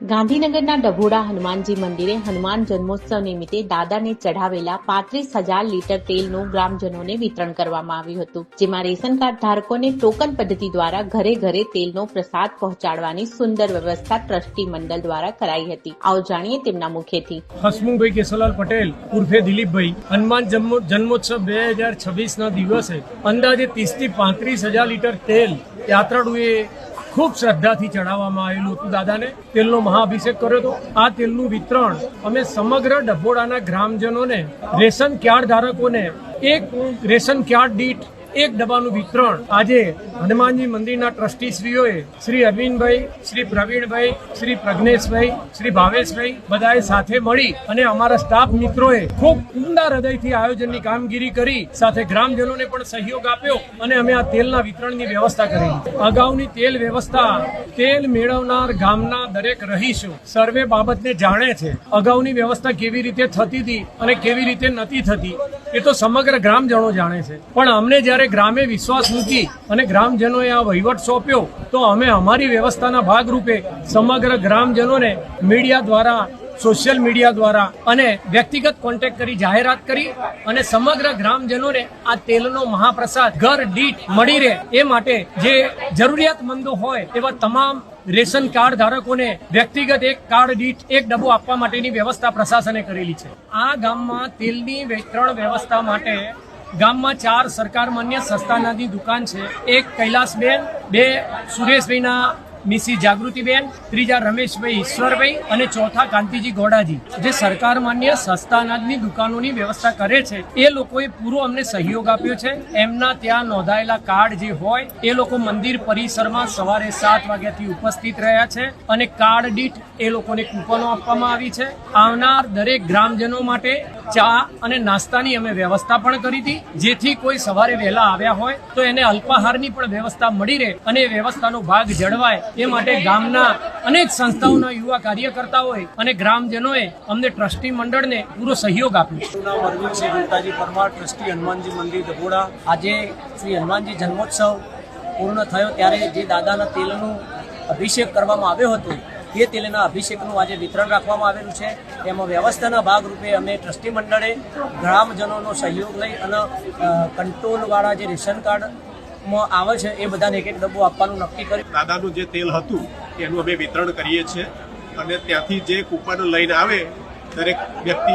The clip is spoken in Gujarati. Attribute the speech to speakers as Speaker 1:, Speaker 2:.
Speaker 1: ગાંધીનગરના ડભોડા હનુમાનજી મંદિરે હનુમાન જન્મોત્સવ નિમિત્તે દાદાને ચઢાવેલા 35,000 લીટર તેલનું ગ્રામજનોને વિતરણ કરવામાં આવ્યું હતું, જેમાં રેશન કાર્ડ ધારકોને ટોકન પદ્ધતિ દ્વારા ઘરે ઘરે તેલનો પ્રસાદ પહોંચાડવાની સુંદર વ્યવસ્થા ટ્રસ્ટી મંડળ દ્વારા કરાઈ હતી। આવો જાણીએ તેમના મુખેથી।
Speaker 2: હસમુખભાઈ કેશવલાલ પટેલ ઉર્ફે દિલીપભાઈ હનુમાન જન્મોત્સવ 2026 દિવસે અંદાજે 30 થી 35,000 લીટર તેલ યાત્રાળુએ ખૂબ શ્રદ્ધાથી ચઢાવવામાં આવેલું હતું। દાદાને તેલનો મહાઅભિષેક કર્યો હતો। આ તેલનું વિતરણ અમે સમગ્ર ડભોડાના ગ્રામજનોને, રેશન કાર્ડ ધારકોને એક રેશન કાર્ડ દીઠ એક ડબ્બાનું વિતરણ આજે હનુમાનજી મંદિરના ટ્રસ્ટીશ્રીઓએ શ્રી અરવિંદભાઈ, શ્રી પ્રવીણભાઈ, શ્રી પ્રજ્ઞેશભાઈ, શ્રી ભાવેશભાઈ બધાએ સાથે મળી અને અમારા સ્ટાફ મિત્રોએ ખૂબ ઉમદા હૃદયથી આયોજનની કામગીરી કરી, સાથે ગ્રામજનોને પણ સહયોગ આપ્યો અને અમે આ તેલના વિતરણની વ્યવસ્થા કરી। અગાઉની તેલ વ્યવસ્થા તેલ મેળવનાર ગામના દરેક રહીશો સર્વે બાબતને જાણે છે। અગાઉની વ્યવસ્થા કેવી રીતે થતી હતી અને કેવી રીતે નથી થતી એ તો સમગ્ર ગ્રામજનો જાણે છે, પણ અમને જ્યારે ગ્રામે વિશ્વાસ મૂકી અને ગ્રામજનોએ આ વહીવટ સોંપ્યો તો અમે અમારી વ્યવસ્થાના ભાગરૂપે સમગ્ર ગ્રામજનોને મીડિયા દ્વારા, સોશિયલ મીડિયા દ્વારા અને વ્યક્તિગત કોન્ટેક્ટ કરી જાહેરાત કરી અને સમગ્ર ગ્રામજનોને આ તેલનો મહાપ્રસાદ ઘર દીઠ મળી રહે એ માટે જે જરૂરિયાતમંદો હોય એવા તમામ રેશન કાર્ડ ધારકોને વ્યક્તિગત એક કાર્ડ દીઠ એક ડબ્બો આપવા માટેની વ્યવસ્થા પ્રશાસને કરેલી છે। આ ગામમાં તેલની વિતરણ વ્યવસ્થા માટે ગામમાં 4 સરકાર માન્ય સંસ્થાની દુકાન છે। એક કૈલાસબેન, 2 સુરેશભાઈના મિસિસ જાગૃતિબેન, 3જા રમેશભાઈ ઈશ્વરભાઈ અને 4થા કાંતિજી ગોડાજી, જે સરકાર માન્ય સસ્તા દુકાનોની વ્યવસ્થા કરે છે। એ લોકોએ પૂરો અમને સહયોગ આપ્યો છે। એમના ત્યાં નોંધાયેલા કાર્ડ જે હોય એ લોકો મંદિર પરિસરમાં સવારે 7 વાગ્યાથી ઉપસ્થિત રહ્યા છે અને કાર્ડ દીઠ એ લોકોને કૂપનો આપવામાં આવી છે। આવનાર દરેક ગ્રામજનો માટે ચા અને નાસ્તાની અમે વ્યવસ્થા પણ કરી હતી, જેથી કોઈ સવારે વહેલા આવ્યા હોય તો એને અલ્પાહારની પણ વ્યવસ્થા મળી રહે અને એ વ્યવસ્થાનો ભાગ જળવાય એ માટે ગામના અનેક સંસ્થાઓના યુવા કાર્યકર્તાઓએ અને ગ્રામજનોએ અમને ટ્રસ્ટી મંડળને પૂરો સહયોગ આપ્યો।
Speaker 3: અરવિંદસિંહ ગુપ્તાજી પરમાર, ટ્રસ્ટી હનુમાનજી મંદિર ડભોડા। આજે શ્રી હનુમાનજી જન્મોત્સવ પૂર્ણ થયો ત્યારે જે દાદાના તેલનું અભિષેક કરવામાં આવ્યો હતો એ તેલના અભિષેકનું આજે વિતરણ રાખવામાં આવેલું છે। તેમાં વ્યવસ્થાના ભાગરૂપે અમે ટ્રસ્ટી મંડળે ગ્રામજનોનો સહયોગ લઈ અને કંટ્રોલવાળા જે રેશન કાર્ડમાં આવે છે એ બધાને એક ડબ્બો આપવાનું નક્કી કર્યું।
Speaker 4: દાદાનું જે તેલ હતું એનું અમે વિતરણ કરીએ છીએ અને ત્યાંથી જે કૂપન લઈને આવે દરેક વ્યક્તિ